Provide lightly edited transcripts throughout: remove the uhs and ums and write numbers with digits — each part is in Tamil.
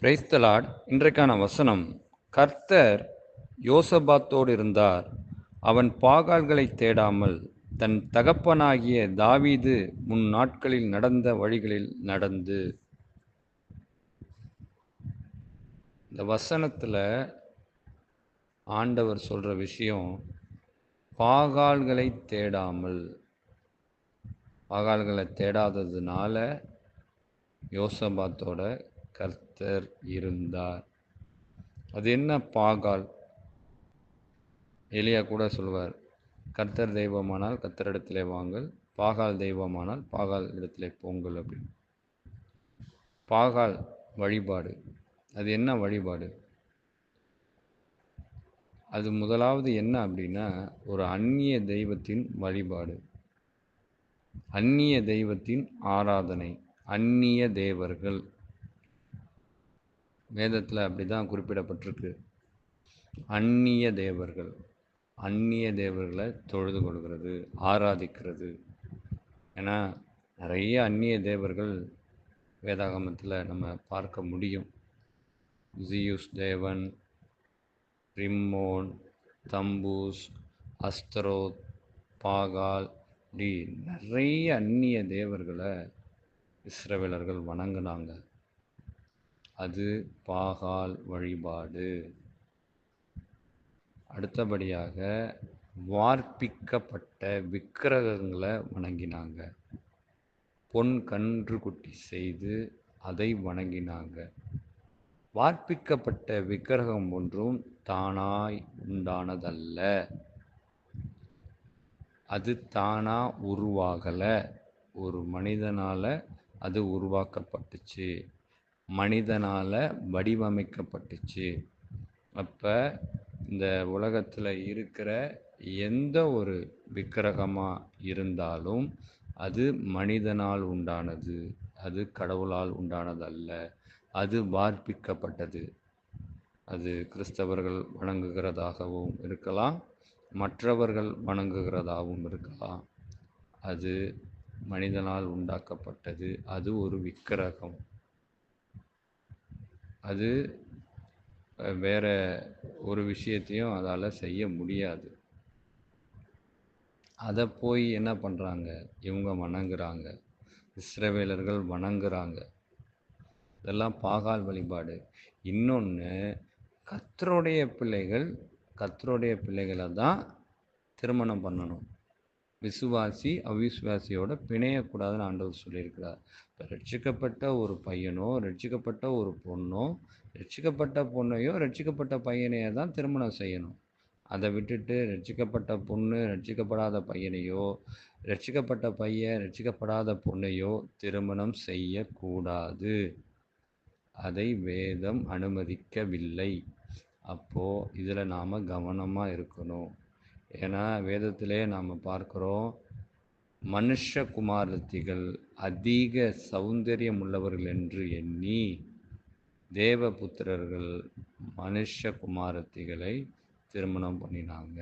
Praise the Lord. இன்றைக்கான வசனம், கர்த்தர் யோசபாத்தோடு இருந்தார். அவன் பாகால்களைத் தேடாமல் தன் தகப்பனாகிய தாவீது முன் நாட்களில் நடந்த வழிகளில் நடந்து. இந்த வசனத்தில் ஆண்டவர் சொல்கிற விஷயம், பாகால்களை தேடாமல். பாகால்களை தேடாததுனால யோசபாத்தோட கர்த்தர் இருந்தார். அது என்ன பாகால்? எலியா கூட சொல்வார், கர்த்தர் தெய்வமானால் கர்த்தரிடத்திலே வாங்கள், பாகால் தெய்வமானால் பாகால் இடத்திலே போங்கள் அப்படின்னு. பாகால் வழிபாடு. அது என்ன வழிபாடு? அது முதலாவது என்ன அப்படின்னா, ஒரு அந்நிய தெய்வத்தின் வழிபாடு, அந்நிய தெய்வத்தின் ஆராதனை, அந்நிய தேவர்கள். வேதத்தில் அப்படிதான் குறிப்பிடப்பட்டிருக்கு. அந்நிய தேவர்கள், அந்நிய தேவர்களை தொழுது கொள்கிறது, ஆராதிக்கிறது. ஏன்னா நிறைய அந்நிய தேவர்கள் வேதாகமத்தில் நம்ம பார்க்க முடியும். ஜியூஸ் தேவன், ரிம்மோன், தம்பூஸ், அஸ்தரோத், பாகால், இப்படி நிறைய அந்நிய தேவர்களை இஸ்ரவேலர்கள் வணங்கினாங்க. அது பாகால் வழிபாடு. அடுத்தபடியாக வார்ப்பிக்கப்பட்ட விக்கிரகங்களை வணங்கினாங்க. பொன் கன்று குட்டி செய்து அதை வணங்கினாங்க. வார்ப்பிக்கப்பட்ட விக்கிரகம் ஒன்றும் தானாய் உண்டானதல்ல. அது தானா உருவாகலை. ஒரு மனிதனால் அது உருவாக்கப்பட்டுச்சு, மனிதனால் வடிவமைக்கப்பட்டுச்சு. அப்போ இந்த உலகத்தில் இருக்கிற எந்த ஒரு விக்கிரகமாக இருந்தாலும் அது மனிதனால் உண்டானது, அது கடவுளால் உண்டானதல்ல. அது வார்ப்பிக்கப்பட்டது. அது கிறிஸ்தவர்கள் வணங்குகிறதாகவும் இருக்கலாம், மற்றவர்கள் வணங்குகிறதாகவும் இருக்கலாம். அது மனிதனால் உண்டாக்கப்பட்டது. அது ஒரு விக்கிரகம். அது வேற ஒரு விஷயத்தையும் அதால் செய்ய முடியாது. அதை போய் என்ன பண்ணுறாங்க, இவங்க வணங்குறாங்க, இஸ்ரவேலர்கள் வணங்குறாங்க. இதெல்லாம் பாகால் வழிபாடு. இன்னொன்று, கர்த்தருடைய பிள்ளைகளை தான் திருமணம் பண்ணணும். விசுவாசி அவிசுவாசியோட பிணையக்கூடாதுன்னு ஆண்டவர் சொல்லியிருக்கிறார். இப்போ ரட்சிக்கப்பட்ட ஒரு பையனோ ரட்சிக்கப்பட்ட ஒரு பொண்ணோ, ரட்சிக்கப்பட்ட பொண்ணையோ ரட்சிக்கப்பட்ட பையனையோ தான் திருமணம் செய்யணும். அதை விட்டுட்டு ரட்சிக்கப்பட்ட பொண்ணு ரட்சிக்கப்படாத பையனையோ, ரட்சிக்கப்பட்ட பையன் ரட்சிக்கப்படாத பொண்ணையோ திருமணம் செய்யக்கூடாது. அதை வேதம் அனுமதிக்கவில்லை. அப்போது இதில் நாம் கவனமாக இருக்கணும். ஏன்னா வேதத்திலே நாம் பார்க்குறோம், மனுஷகுமாரத்திகள் அதிக சௌந்தரியம் உள்ளவர்கள் என்று எண்ணி தேவபுத்திரர்கள் மனுஷகுமாரத்திகளை திருமணம் பண்ணினாங்க,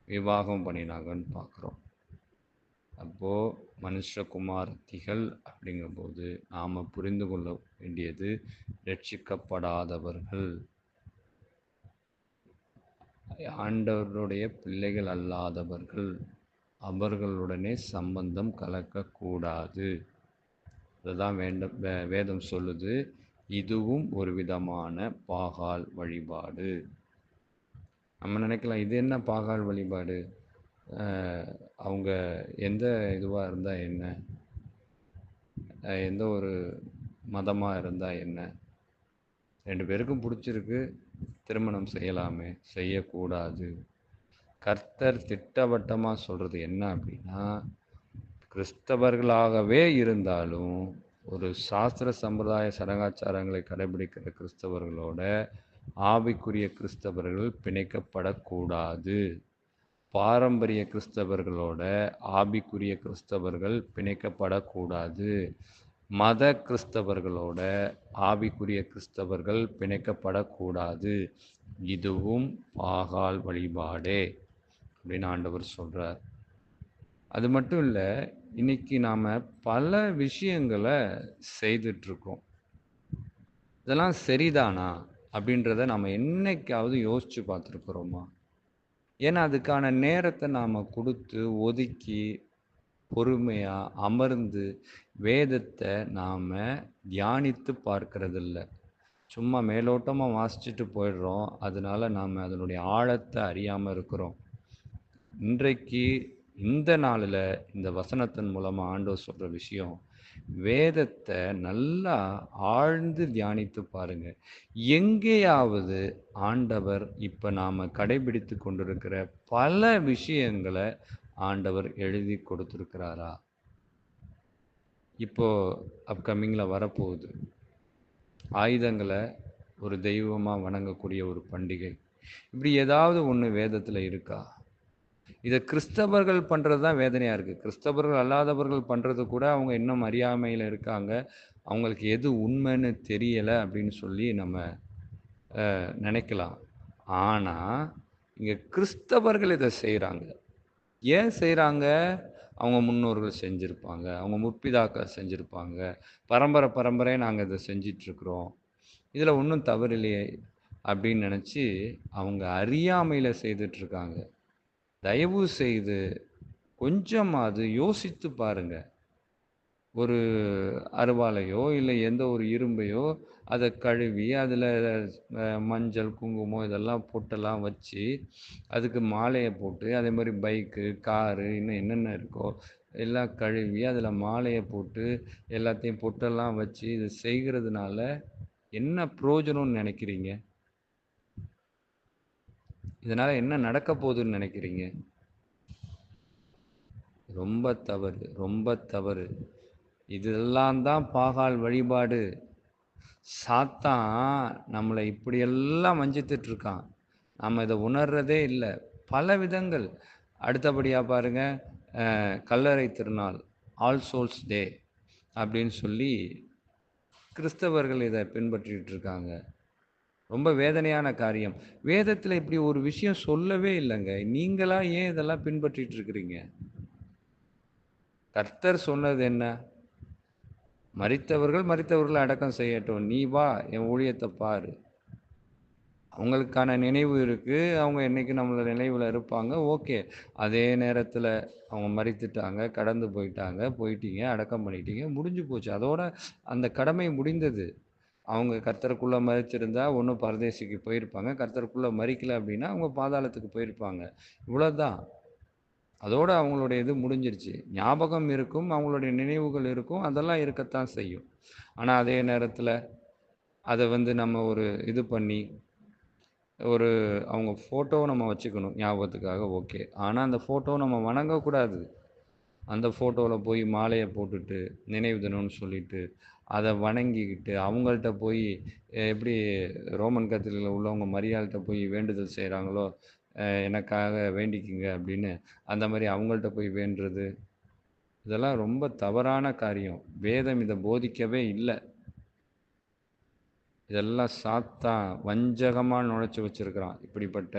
விவாகம் பண்ணினாங்கன்னு பார்க்குறோம். அப்போது மனுஷகுமாரத்திகள் அப்படிங்கும்போது நாம் புரிந்து கொள்ள வேண்டியது, ரட்சிக்கப்படாதவர்கள், ஆண்டவருடைய பிள்ளைகள் அல்லாதவர்கள், அவர்களுடனே சம்பந்தம் கலக்கக்கூடாது. அதுதான் வேதம் சொல்லுது. இதுவும் ஒரு விதமான பாகால் வழிபாடு. நம்ம நினைக்கலாம், இது என்ன பாகால் வழிபாடு? அவங்க எந்த இதுவாக இருந்தால் என்ன, எந்த ஒரு மதமாக இருந்தால் என்ன, ரெண்டு பேருக்கும் பிடிச்சிருக்கு, திருமணம் செய்யலாமே, செய்யக்கூடாது. கர்த்தர் திட்டவட்டமாக சொல்கிறது என்ன அப்படின்னா, கிறிஸ்தவர்களாகவே இருந்தாலும் ஒரு சாஸ்திர சம்பிரதாய சடங்காச்சாரங்களை கடைபிடிக்கிற கிறிஸ்தவர்களோட ஆவிக்குரிய கிறிஸ்தவர்கள் பிணைக்கப்படக்கூடாது. பாரம்பரிய கிறிஸ்தவர்களோட ஆவிக்குரிய கிறிஸ்தவர்கள் பிணைக்கப்படக்கூடாது. மத கிறிஸ்தவர்களோட ஆவிக்குரிய கிறிஸ்தவர்கள் பிணைக்கப்படக்கூடாது. இதுவும் பாகால் வழிபாடே அப்படின்னு ஆண்டவர் சொல்கிறார். அது மட்டும் இல்லை, இன்னைக்கு நாம் பல விஷயங்களை செய்துட்ருக்கோம். இதெல்லாம் சரிதானா அப்படின்றத நம்ம என்னைக்காவது யோசிச்சு பார்த்துருக்குறோமா? ஏன்னா அதுக்கான நேரத்தை நாம் கொடுத்து ஒதுக்கி பொறுமையா அமர்ந்து வேதத்தை நாம் தியானித்து பார்க்கறதில்ல. சும்மா மேலோட்டமாக வாசிச்சுட்டு போயிடுறோம். அதனால நாம் அதனுடைய ஆழத்தை அறியாமல் இருக்கிறோம். இன்றைக்கு இந்த நாளில் இந்த வசனத்தின் மூலமாக ஆண்டவர் சொல்கிற விஷயம், வேதத்தை நல்லா ஆழ்ந்து தியானித்து பாருங்க. எங்கேயாவது ஆண்டவர் இப்போ நாம் கடைபிடித்து கொண்டிருக்கிற பல விஷயங்களை ஆண்டவர் எழுதி கொடுத்துருக்கிறாரா? இப்போ அப்கமிங்கில் வரப்போகுது. ஆயுதங்களை ஒரு தெய்வமாக வணங்கக்கூடிய ஒரு பண்டிகை. இப்படி ஏதாவது ஒன்று வேதத்தில் இருக்கா? இதை கிறிஸ்தவர்கள் பண்ணுறது தான் வேதனையாக இருக்குது. கிறிஸ்தவர்கள் அல்லாதவர்கள் பண்ணுறது கூட அவங்க இன்னும் அறியாமையில் இருக்காங்க. அவங்களுக்கு எது உண்மைன்னு தெரியலை அப்படின்னு சொல்லி நம்ம நினைக்கலாம். ஆனால் இங்கே கிறிஸ்தவர்கள் இதை செய்கிறாங்க. ஏன் செய்கிறாங்க? அவங்க முன்னோர்கள் செஞ்சுருப்பாங்க, அவங்க முற்பிதாக்கள் செஞ்சுருப்பாங்க, பரம்பரை பரம்பரையாக நாங்கள் இதை செஞ்சிட்ருக்குறோம், இதில் ஒன்றும் தவறு இல்லையே அப்படின்னு நினச்சி அவங்க அறியாமையில் செய்துட்ருக்காங்க. தயவு செய்து கொஞ்சமாவது யோசித்து பாருங்க. ஒரு அருவாளையோ இல்லை எந்த ஒரு இரும்பையோ அதை கழுவி அதில் மஞ்சள் குங்குமம் இதெல்லாம் பொட்டெல்லாம் வச்சு அதுக்கு மாலையை போட்டு, அதே மாதிரி பைக்கு காரு இன்னும் என்னென்ன இருக்கோ எல்லாம் கழுவி அதில் மாலையை போட்டு எல்லாத்தையும் பொட்டெல்லாம் வச்சு இது செய்கிறதுனால என்ன பிரயோஜனம்னு நினைக்கிறீங்க? இதனால் என்ன நடக்க போகுதுன்னு நினைக்கிறீங்க? ரொம்ப தவறு, ரொம்ப தவறு. இதெல்லாம் தான் பாகால் வழிபாடு. சாத்தான் நம்மளை இப்படியெல்லாம் வஞ்சித்துட்டு இருக்கான். நம்ம இதை உணர்றதே இல்லை. பல விதங்கள். அடுத்தபடியாக பாருங்க, கல்லறை திருநாள், ஆல் சோல்ஸ் டே அப்படின்னு சொல்லி கிறிஸ்தவர்கள் இதை பின்பற்றிட்டு இருக்காங்க. ரொம்ப வேதனையான காரியம். வேதத்தில் இப்படி ஒரு விஷயம் சொல்லவே இல்லைங்க. நீங்களா ஏன் இதெல்லாம் பின்பற்றிட்டு இருக்கிறீங்க? கர்த்தர் சொன்னது என்ன? மரித்தவர்களை அடக்கம் செய்யட்டும், நீ வா என் ஊழியத்தை பாரு. அவங்களுக்கான நினைவு இருக்குது, அவங்க என்றைக்கு நம்மளோட நினைவில் இருப்பாங்க, ஓகே. அதே நேரத்தில் அவங்க மரித்துட்டாங்க, கடந்து போயிட்டீங்க, அடக்கம் பண்ணிட்டீங்க, முடிஞ்சு போச்சு. அதோட அந்த கடமை முடிந்தது. அவங்க கர்த்தருக்குள்ளே மரிச்சிருந்தா ஒன்று பரதேசிக்கு போயிருப்பாங்க, கர்த்தருக்குள்ளே மரிக்கலை அப்படின்னா அவங்க பாதாளத்துக்கு போயிருப்பாங்க. இவ்வளோதான். அதோடு அவங்களுடைய இது முடிஞ்சிருச்சு. ஞாபகம் இருக்கும், அவங்களுடைய நினைவுகள் இருக்கும், அதெல்லாம் இருக்கத்தான் செய்யும். ஆனால் அதே நேரத்தில் அதை நம்ம ஒரு இது பண்ணி ஒரு அவங்க ஃபோட்டோவை நம்ம வச்சுக்கணும் ஞாபகத்துக்காக, ஓகே. ஆனால் அந்த ஃபோட்டோவை நம்ம வணங்கக்கூடாது. அந்த ஃபோட்டோவில் போய் மாலையை போட்டுட்டு நினைவு தினம்னு சொல்லிட்டு அதை வணங்கிக்கிட்டு அவங்கள்ட்ட போய் எப்படி ரோமன் கத்தோலிக்கில் உள்ளவங்க மரியாள்கிட்ட போய் வேண்டுதல் செய்கிறாங்களோ, எனக்காக வேண்டிக்குங்க அப்படின்னு, அந்த மாதிரி அவங்கள்ட்ட போய் வேண்டுறது, இதெல்லாம் ரொம்ப தவறான காரியம். வேதம் இதை போதிக்கவே இல்லை. இதெல்லாம் சாத்தான் வஞ்சகமாக நுழைச்சி வச்சிருக்கிறான் இப்படிப்பட்ட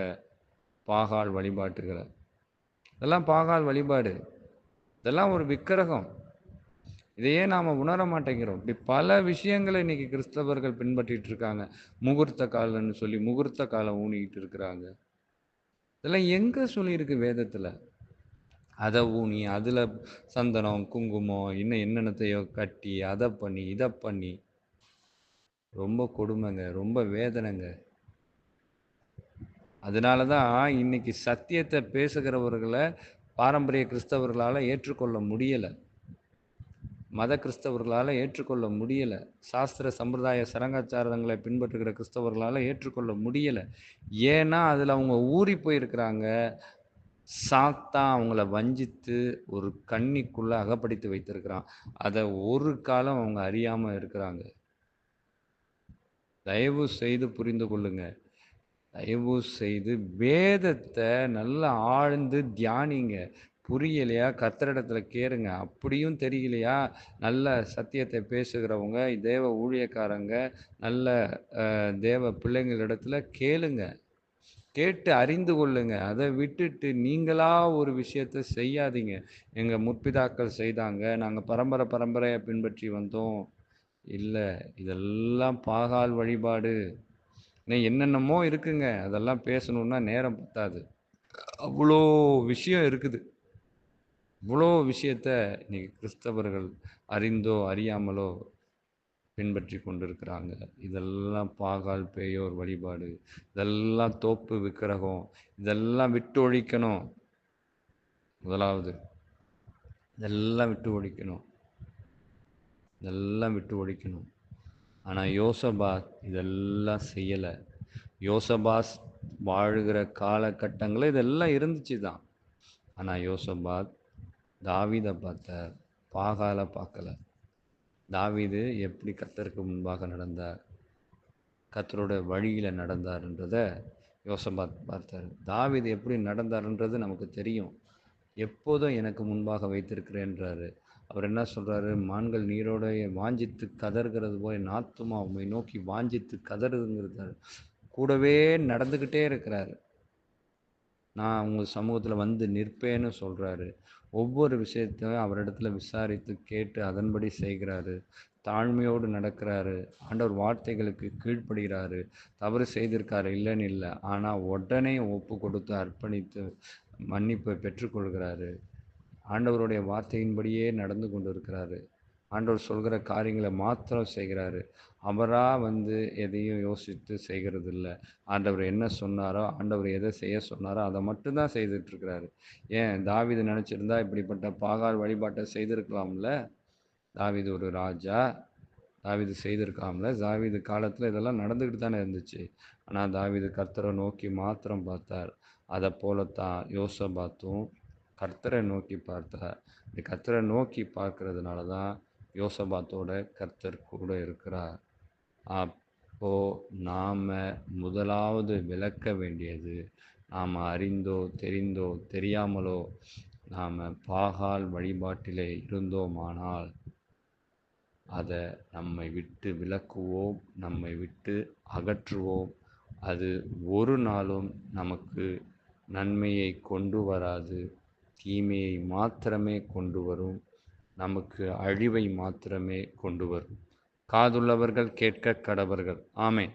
பாகால் வழிபாட்டுகளை. இதெல்லாம் பாகால் வழிபாடு, இதெல்லாம் ஒரு விக்கிரகம். இதையே நாம் உணர மாட்டேங்கிறோம். இப்படி பல விஷயங்களை இன்னைக்கு கிறிஸ்தவர்கள் பின்பற்றிட்டு இருக்காங்க. முகூர்த்த காலம்னு சொல்லி முகூர்த்த காலம் ஊனிக்கிட்டு இருக்கிறாங்க. இதெல்லாம் எங்கே சொல்லியிருக்கு வேதத்தில்? அதை ஊனி அதில் சந்தனம் குங்குமம் இன்னும் என்னென்னத்தையோ கட்டி அதை பண்ணி இதை பண்ணி ரொம்ப கொடுமைங்க, ரொம்ப வேதனைங்க. அதனால தான் இன்னைக்கு சத்தியத்தை பேசுகிறவர்களை பாரம்பரிய கிறிஸ்தவர்களால் ஏற்றுக்கொள்ள முடியலை, மத கிறிஸ்தவர்களால் ஏற்றுக்கொள்ள முடியலை, சாஸ்திர சம்பிரதாய சடங்காச்சாரங்களை பின்பற்றுகிற கிறிஸ்தவர்களால் ஏற்றுக்கொள்ள முடியலை. ஏன்னா அதில் அவங்க ஊறி போயிருக்கிறாங்க. சாத்தான் அவங்கள வஞ்சித்து ஒரு கண்ணிக்குள்ளே அகப்படுத்தி வைத்திருக்கிறான். அதை ஒரு காலம் அவங்க அறியாமல் இருக்கிறாங்க. தயவு செய்து புரிந்து கொள்ளுங்க. தயவு செய்து வேதத்தை நல்லா ஆழ்ந்து தியானிங்க. புரியலையா கர்த்தரிடத்துல கேளுங்க. அப்படியும் தெரியலையா நல்ல சத்தியத்தை பேசுகிறவங்க, தேவ ஊழியக்காரங்க, நல்ல தேவ பிள்ளைங்களிடத்துல கேளுங்க. கேட்டு அறிந்து கொள்ளுங்க. அதை விட்டுட்டு நீங்களா ஒரு விஷயத்தை செய்யாதீங்க. எங்கள் முற்பிதாக்கள் செய்தாங்க, நாங்கள் பரம்பரையாக பின்பற்றி வந்தோம், இல்லை, இதெல்லாம் பாகால் வழிபாடு. இன்னும் என்னென்னமோ இருக்குங்க. அதெல்லாம் பேசணுன்னா நேரம் பத்தாது. அவ்வளோ விஷயம் இருக்குது. இவ்வளோ விஷயத்த இன்னைக்கு கிறிஸ்தவர்கள் அறிந்தோ அறியாமலோ பின்பற்றி கொண்டிருக்கிறாங்க. இதெல்லாம் பாகால் பேயோர் வழிபாடு, இதெல்லாம் தோப்பு விக்கிரகம், இதெல்லாம் விட்டு ஒழிக்கணும். முதலாவது இதெல்லாம் விட்டு ஒழிக்கணும், இதெல்லாம் விட்டு ஒழிக்கணும். ஆனால் யோசபாத் இதெல்லாம் செய்யலை. யோசபாத் வாழுகிற காலகட்டங்களில் இதெல்லாம் இருந்துச்சு தான். ஆனால் யோசபாத் தாவீதை பார்த்தார், பாகாலை பார்க்கல. தாவீது எப்படி கர்த்தருக்கு முன்பாக நடந்தார், கர்த்தரோட வழியில் நடந்தார்ன்றதை யோசபாத் பார்த்தார். தாவீது எப்படி நடந்தார்ன்றது நமக்கு தெரியும். எப்போதும் எனக்கு முன்பாக வைத்திருக்கிறேன்றாரு. அவர் என்ன சொல்கிறாரு, மான்கள் நீரோட வாஞ்சித்து கதறுகிறது போய் என் ஆத்துமா உம்மை நோக்கி வாஞ்சித்து கதறுதுங்கிறாரு. கூடவே நடந்துக்கிட்டே இருக்கிறாரு. நான் உங்கள் சமூகத்தில் வந்து நிற்பேன்னு சொல்கிறாரு. ஒவ்வொரு விஷயத்தையும் அவரிடத்துல விசாரித்து கேட்டு அதன்படி செய்கிறாரு. தாழ்மையோடு நடக்கிறாரு. ஆண்டவர் வார்த்தைகளுக்கு கீழ்ப்படுகிறாரு. தவறு செய்திருக்காரு இல்லைன்னு இல்லை, ஆனால் உடனே ஒப்பு கொடுத்து அர்ப்பணித்து மன்னிப்பை பெற்றுக்கொள்கிறாரு. ஆண்டவருடைய வார்த்தையின்படியே நடந்து கொண்டு இருக்கிறாரு. ஆண்டவர் சொல்கிற காரியங்களை மாத்திரம் செய்கிறாரு. அவராக வந்து எதையும் யோசித்து செய்கிறது இல்லை. ஆண்டவர் என்ன சொன்னாரோ, ஆண்டவர் எதை செய்ய சொன்னாரோ அதை மட்டும்தான் செய்துட்ருக்கிறாரு. ஏன் தாவீது நினச்சிருந்தா இப்படிப்பட்ட பாகால் வழிபாட்டை செய்திருக்கலாம்ல? தாவீது ஒரு ராஜா, தாவீது செய்திருக்காமல. தாவீது காலத்தில் இதெல்லாம் நடந்துக்கிட்டு தானே இருந்துச்சு. ஆனால் தாவீது கர்த்தரை நோக்கி மாத்திரம் பார்த்தார். அதை போலத்தான் யோசபாத்தும் கர்த்தரை நோக்கி பார்த்தார். இந்த கர்த்தரை நோக்கி பார்க்கறதுனால தான் யோசபாத்தோட கர்த்தர் கூட இருக்கிறார். அப்போ நாம் முதலாவது விளக்க வேண்டியது, நாம் அறிந்தோ தெரிந்தோ தெரியாமலோ நாம் பாகால் வழிபாட்டிலே இருந்தோமானால் அதை நம்மை விட்டு விலக்குவோம், நம்மை விட்டு அகற்றுவோம். அது ஒரு நாளும் நமக்கு நன்மையை கொண்டு வராது, தீமையை மாத்திரமே கொண்டு வரும், நமக்கு அழிவை மாத்திரமே கொண்டு வரும். காதுள்ளவர்கள் கேட்க கடவர்கள். ஆமென்.